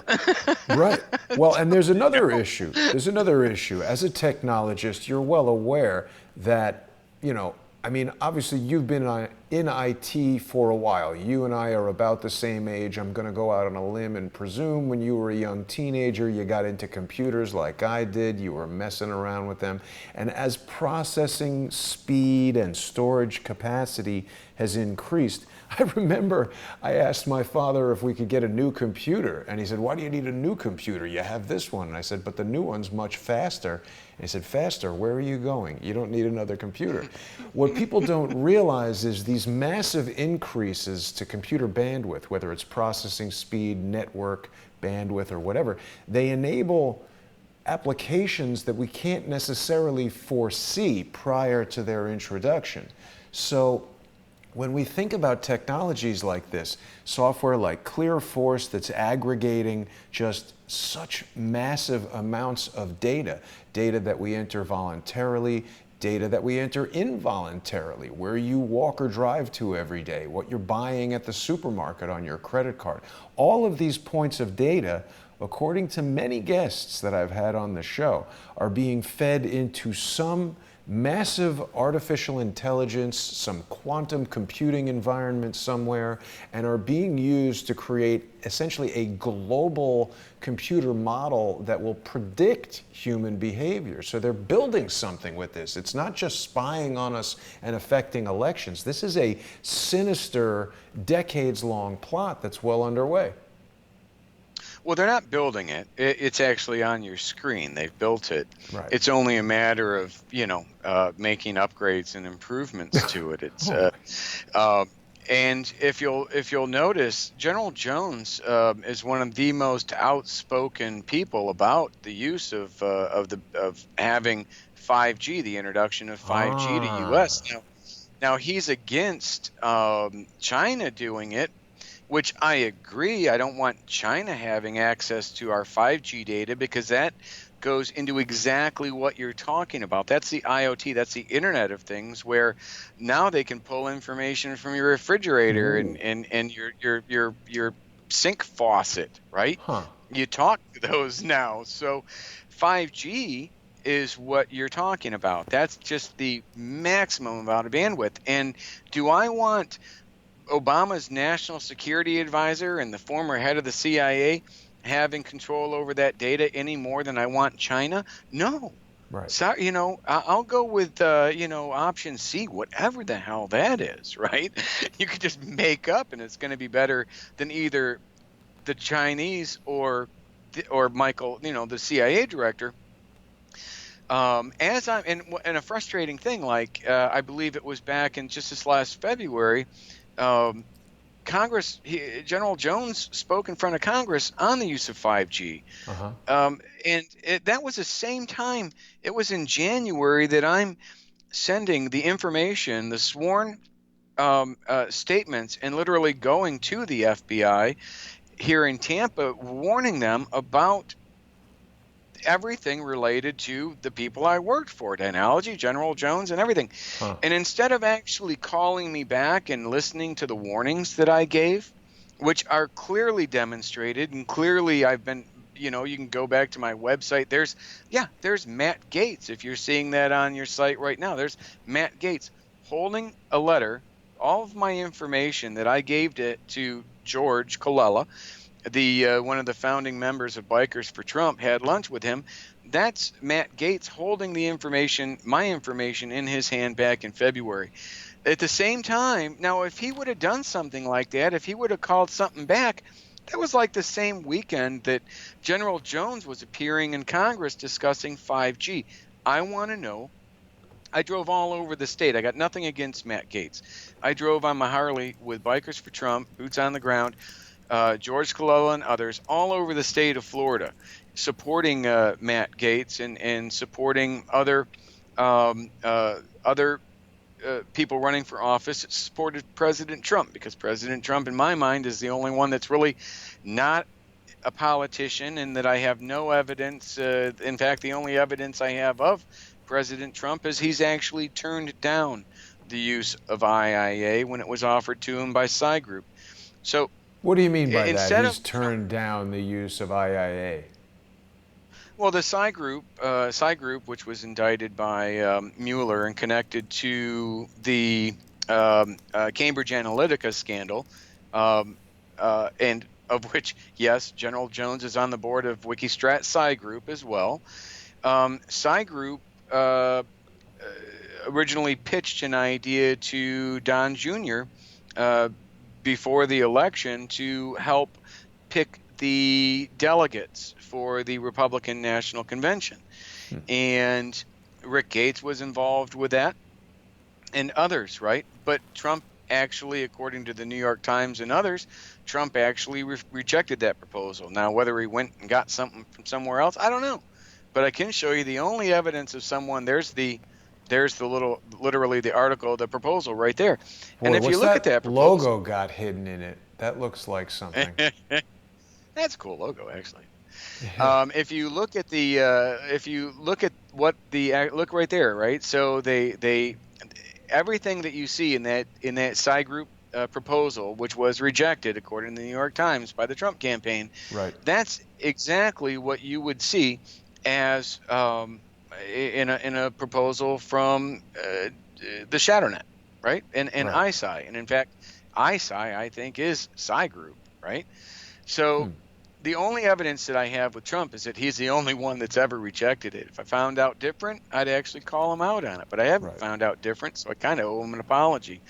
Speaker 1: Right. Well, and there's another issue. There's another issue. As a technologist, you're well aware that, I mean, obviously you've been in IT for a while. You and I are about the same age. I'm going to go out on a limb and presume when you were a young teenager, you got into computers like I did. You were messing around with them. And as processing speed and storage capacity has increased, I remember I asked my father if we could get a new computer. And he said, "Why do you need a new computer? You have this one." And I said, "But the new one's much faster." And he said, "Faster? Where are you going? You don't need another computer." What people don't realize is these massive increases to computer bandwidth, whether it's processing speed, network bandwidth, or whatever, they enable applications that we can't necessarily foresee prior to their introduction. So when we think about technologies like this, software like ClearForce that's aggregating just such massive amounts of data that we enter voluntarily, data that we enter involuntarily, where you walk or drive to every day, what you're buying at the supermarket on your credit card. All of these points of data, according to many guests that I've had on the show, are being fed into some massive artificial intelligence, some quantum computing environment somewhere, and are being used to create essentially a global computer model that will predict human behavior. So they're building something with this. It's not just spying on us and affecting elections. This is a sinister, decades-long plot that's well underway.
Speaker 2: Well, they're not building it. It's actually on your screen. They've built it. Right. It's only a matter of, making upgrades and improvements to it. It's and if you'll notice, General Jones is one of the most outspoken people about the use of having 5G, the introduction of 5G to U.S. Now he's against China doing it, which I agree. I don't want China having access to our 5G data, because that goes into exactly what you're talking about. That's the IoT, that's the Internet of Things, where now they can pull information from your refrigerator and your sink faucet, right? You talk to those now. So 5G is what you're talking about. That's just the maximum amount of bandwidth. And do I want Obama's national security advisor and the former head of the CIA having control over that data any more than I want China? No. Right. So, I'll go with, option C, whatever the hell that is, right? You could just make up, and it's going to be better than either the Chinese or Michael, the CIA director. And a frustrating thing, like I believe it was back in just this last February, General Jones spoke in front of Congress on the use of 5G. And that was the same time, it was in January, that I'm sending the information, the sworn statements, and literally going to the FBI here in Tampa, warning them about everything related to the people I worked for, Analogy, General Jones, and everything. And instead of actually calling me back and listening to the warnings that I gave, which are clearly demonstrated, and clearly I've been, you can go back to my website. There's Matt Gaetz. If you're seeing that on your site right now, there's Matt Gaetz holding a letter, all of my information that I gave to George Colella, one of the founding members of Bikers for Trump, had lunch with him. That's Matt Gaetz holding the information, my information, in his hand back in February. At the same time, now if he would have done something like that, if he would have called something back, that was like the same weekend that General Jones was appearing in Congress discussing 5G. I want to know. I drove all over the state. I got nothing against Matt Gaetz. I drove on my Harley with Bikers for Trump, boots on the ground, George Colella and others all over the state of Florida, supporting Matt Gaetz and supporting other people running for office that supported President Trump, because President Trump, in my mind, is the only one that's really not a politician, and that I have no evidence. In fact, the only evidence I have of President Trump is he's actually turned down the use of IIA when it was offered to him by Psy Group. So
Speaker 1: What do you mean by that?
Speaker 2: instead
Speaker 1: He's
Speaker 2: of
Speaker 1: turned down the use of IIA.
Speaker 2: Well, the Psy Group, which was indicted by Mueller and connected to the Cambridge Analytica scandal, and of which, yes, General Jones is on the board of Wikistrat Psy Group as well. Psy Group originally pitched an idea to Don Jr. Before the election to help pick the delegates for the Republican National Convention. And Rick Gates was involved with that, and others, right? But Trump actually, according to the New York Times and others, Trump actually rejected that proposal. Now, whether he went and got something from somewhere else, I don't know. But I can show you the only evidence of someone. There's the literally the article, the proposal right there.
Speaker 1: Boy,
Speaker 2: And if you look at that proposal,
Speaker 1: logo got hidden in it. That looks like something.
Speaker 2: that's a cool logo, actually. If you look at look right there, right? So they everything that you see in that Psy Group proposal, which was rejected according to the New York Times by the Trump campaign,
Speaker 1: Right.
Speaker 2: that's exactly what you would see as in a proposal from the ShadowNet, right? And
Speaker 1: Right.
Speaker 2: ISI, and in fact, ISI I think is Psy Group, right? So the only evidence that I have with Trump is that he's the only one that's ever rejected it. If I found out different, I'd actually call him out on it. But I haven't
Speaker 1: Right.
Speaker 2: found out different, so I kind of owe him an apology.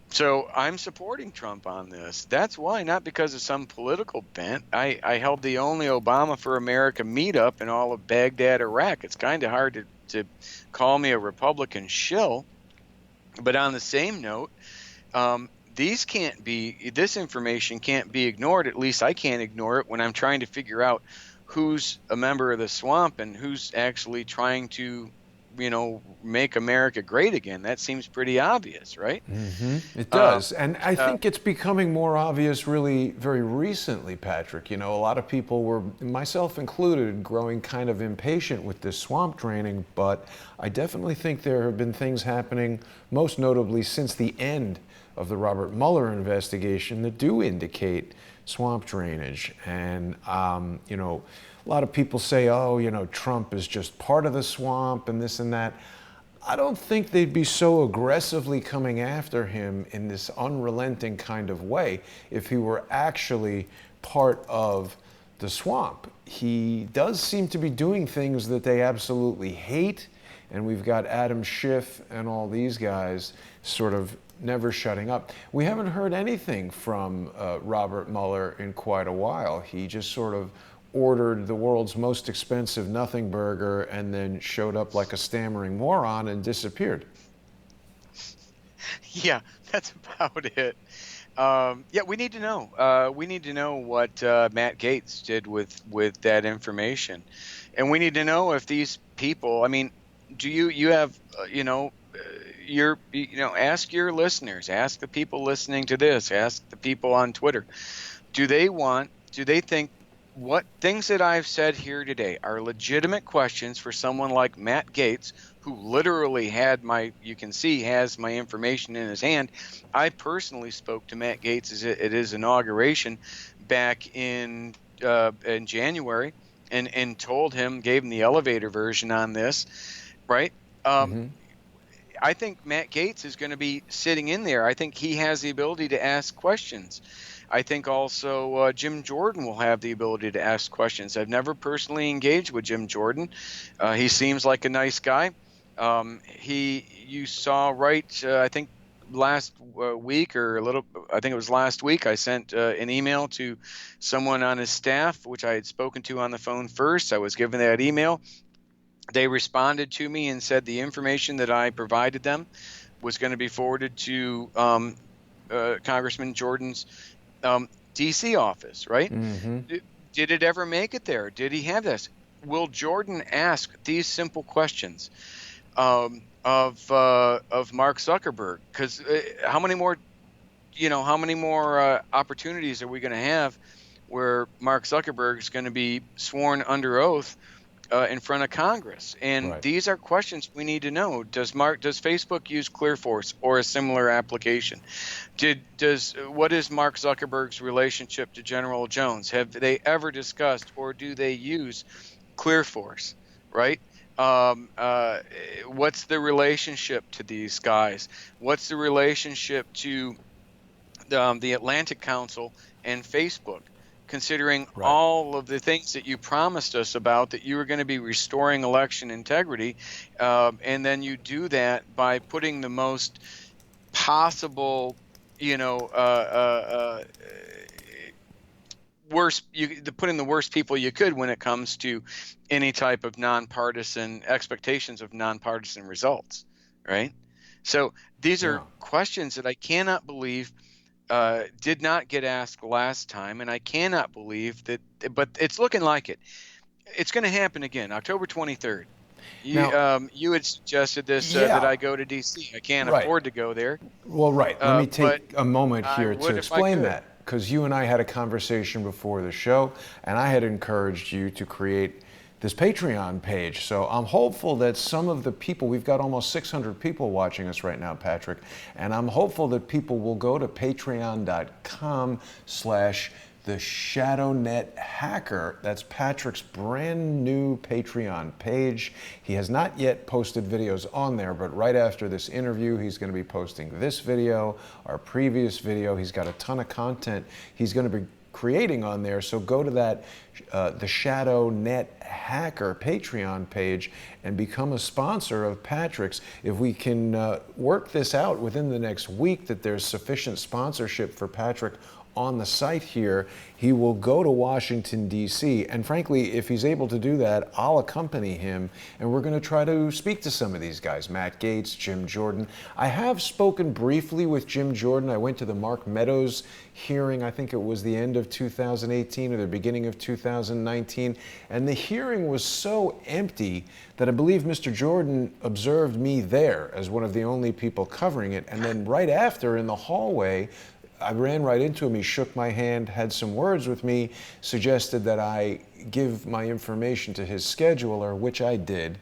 Speaker 2: So I'm supporting Trump on this. That's why, not because of some political bent. I held the only Obama for America meetup in all of Baghdad, Iraq. It's kind of hard to call me a Republican shill. But on the same note, this information can't be ignored. At least I can't ignore it when I'm trying to figure out who's a member of the swamp and who's actually trying to, make America great again. That seems pretty obvious, right?
Speaker 1: It does. And I think it's becoming more obvious really very recently, Patrick. A lot of people were, myself included, growing kind of impatient with this swamp draining, but I definitely think there have been things happening, most notably since the end of the Robert Mueller investigation, that do indicate swamp drainage. And, a lot of people say, Trump is just part of the swamp and this and that. I don't think they'd be so aggressively coming after him in this unrelenting kind of way if he were actually part of the swamp. He does seem to be doing things that they absolutely hate, and we've got Adam Schiff and all these guys sort of never shutting up. We haven't heard anything from Robert Mueller in quite a while. He just sort of ordered the world's most expensive nothing burger and then showed up like a stammering moron and disappeared.
Speaker 2: Yeah, that's about it. We need to know. We need to know what Matt Gaetz did with that information, and we need to know if these people. I mean, do you have ask your listeners, ask the people listening to this, ask the people on Twitter. Do they think what things that I've said here today are legitimate questions for someone like Matt Gaetz, who literally has my information in his hand? I personally spoke to Matt Gaetz at his inauguration back in January and told him, gave him the elevator version on this, right? I think Matt Gaetz is going to be sitting in there. I think he has the ability to ask questions. I think also Jim Jordan will have the ability to ask questions. I've never personally engaged with Jim Jordan. He seems like a nice guy. You saw right, I think last week or I think it was last week, I sent an email to someone on his staff, which I had spoken to on the phone first. I was given that email. They responded to me and said the information that I provided them was going to be forwarded to Congressman Jordan's D.C. office, right? Did it ever make it there? Did he have this? Will Jordan ask these simple questions of Mark Zuckerberg? Because how many more opportunities are we going to have where Mark Zuckerberg is going to be sworn under oath in front of Congress? And these are questions we need to know. Does Facebook use ClearForce or a similar application? What is Mark Zuckerberg's relationship to General Jones? Have they ever discussed, or do they use ClearForce? Right? What's the relationship to these guys? What's the relationship to the Atlantic Council and Facebook? Considering all of the things that you promised us about, that you were going to be restoring election integrity, and then you do that by putting the most possible, putting the worst people you could when it comes to any type of nonpartisan expectations of nonpartisan results, right? So these are questions that I cannot believe did not get asked last time, and I cannot believe that, but it's looking like it. It's going to happen again, October 23rd. You had suggested this, that I go to D.C. I can't afford to go there.
Speaker 1: Well, let me take a moment here to explain that, because you and I had a conversation before the show, and I had encouraged you to create this Patreon page. So I'm hopeful that some of the people, we've got almost 600 people watching us right now, Patrick, and I'm hopeful that people will go to patreon.com/theshadowNetHacker. That's Patrick's brand new Patreon page. He has not yet posted videos on there, but right after this interview, he's going to be posting this video, our previous video. He's got a ton of content he's going to be creating on there. So go to that the Shadow Net Hacker Patreon page and become a sponsor of Patrick's. If we can work this out within the next week, that there's sufficient sponsorship for Patrick on the site here, he will go to Washington, D.C. And frankly, if he's able to do that, I'll accompany him, and we're going to try to speak to some of these guys, Matt Gaetz, Jim Jordan. I have spoken briefly with Jim Jordan. I went to the Mark Meadows hearing, I think it was the end of 2018 or the beginning of 2019, and the hearing was so empty that I believe Mr. Jordan observed me there as one of the only people covering it. And then right after, in the hallway, I ran right into him. He shook my hand, had some words with me, suggested that I give my information to his scheduler, which I did.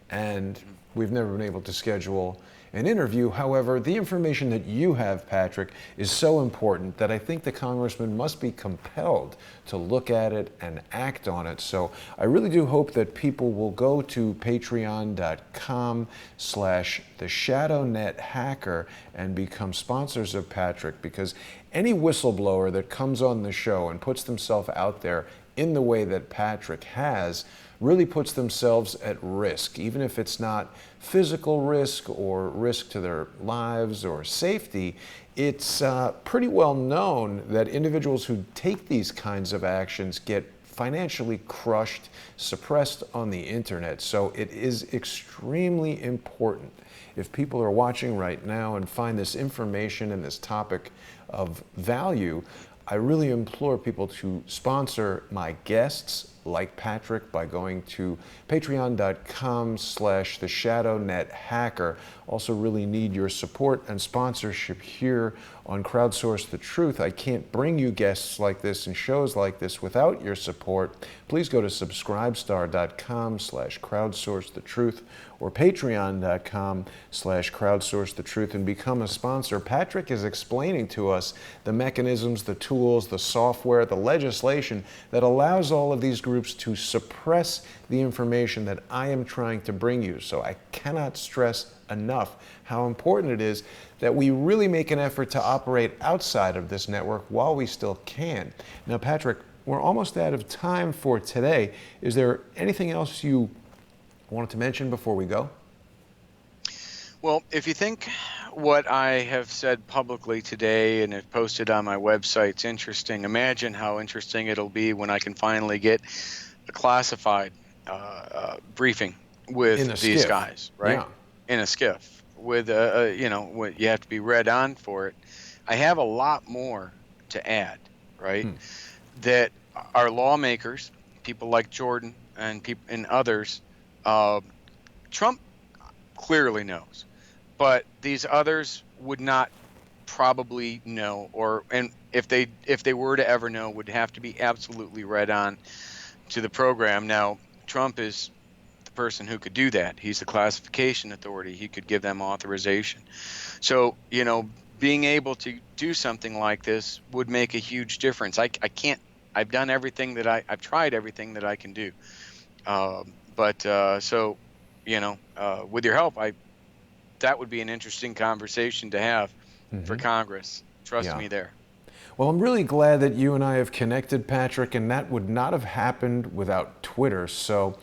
Speaker 1: And we've never been able to schedule an interview. However, the information that you have, Patrick, is so important that I think the congressman must be compelled to look at it and act on it. So I really do hope that people will go to patreon.com/theshadowNetHacker and become sponsors of Patrick, because any whistleblower that comes on the show and puts themselves out there in the way that Patrick has really puts themselves at risk, even if it's not physical risk or risk to their lives or safety. It's pretty well known that individuals who take these kinds of actions get financially crushed, suppressed on the internet. So it is extremely important, if people are watching right now and find this information and this topic of value, I really implore people to sponsor my guests like Patrick by going to patreon.com/theshadowNetHacker. Also really need your support and sponsorship here on Crowdsource the Truth. I can't bring you guests like this and shows like this without your support. Please go to subscribestar.com/crowdsourcethetruth or patreon.com/crowdsourcethetruth and become a sponsor. Patrick is explaining to us the mechanisms, the tools, the software, the legislation that allows all of these groups to suppress the information that I am trying to bring you. So I cannot stress enough how important it is that we really make an effort to operate outside of this network while we still can. Now, Patrick, we're almost out of time for today. Is there anything else you wanted to mention before we go?
Speaker 2: Well, if you think what I have said publicly today and have posted on my website's interesting. Imagine how interesting it'll be when I can finally get a classified briefing
Speaker 1: In a
Speaker 2: with these
Speaker 1: skiff.
Speaker 2: guys, right?
Speaker 1: Yeah.
Speaker 2: In a skiff with you have to be read on for it. I have a lot more to add, right? That our lawmakers, people like Jordan and others, uh, Trump clearly knows, but these others would not probably know, and if they were to ever know, would have to be absolutely read on to the program. Now, Trump is the person who could do that. He's the classification authority. He could give them authorization. So, being able to do something like this would make a huge difference. I can't. I've done everything that I've tried everything that I can do. So, with your help, that would be an interesting conversation to have for Congress. Trust
Speaker 1: Yeah.
Speaker 2: me there.
Speaker 1: Well, I'm really glad that you and I have connected, Patrick, and that would not have happened without Twitter. So,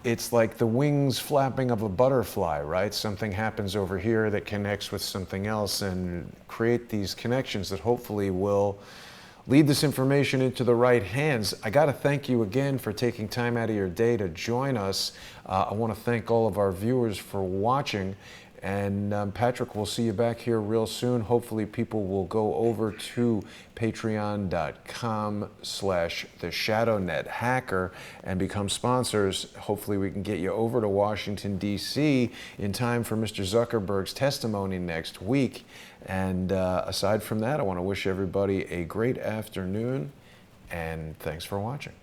Speaker 1: it's like the wings flapping of a butterfly, right? Something happens over here that connects with something else and create these connections that hopefully will lead this information into the right hands. I got to thank you again for taking time out of your day to join us. I want to thank all of our viewers for watching. And Patrick, we'll see you back here real soon. Hopefully people will go over to patreon.com/theshadowNetHacker and become sponsors. Hopefully we can get you over to Washington, D.C. in time for Mr. Zuckerberg's testimony next week. And aside from that, I want to wish everybody a great afternoon, and thanks for watching.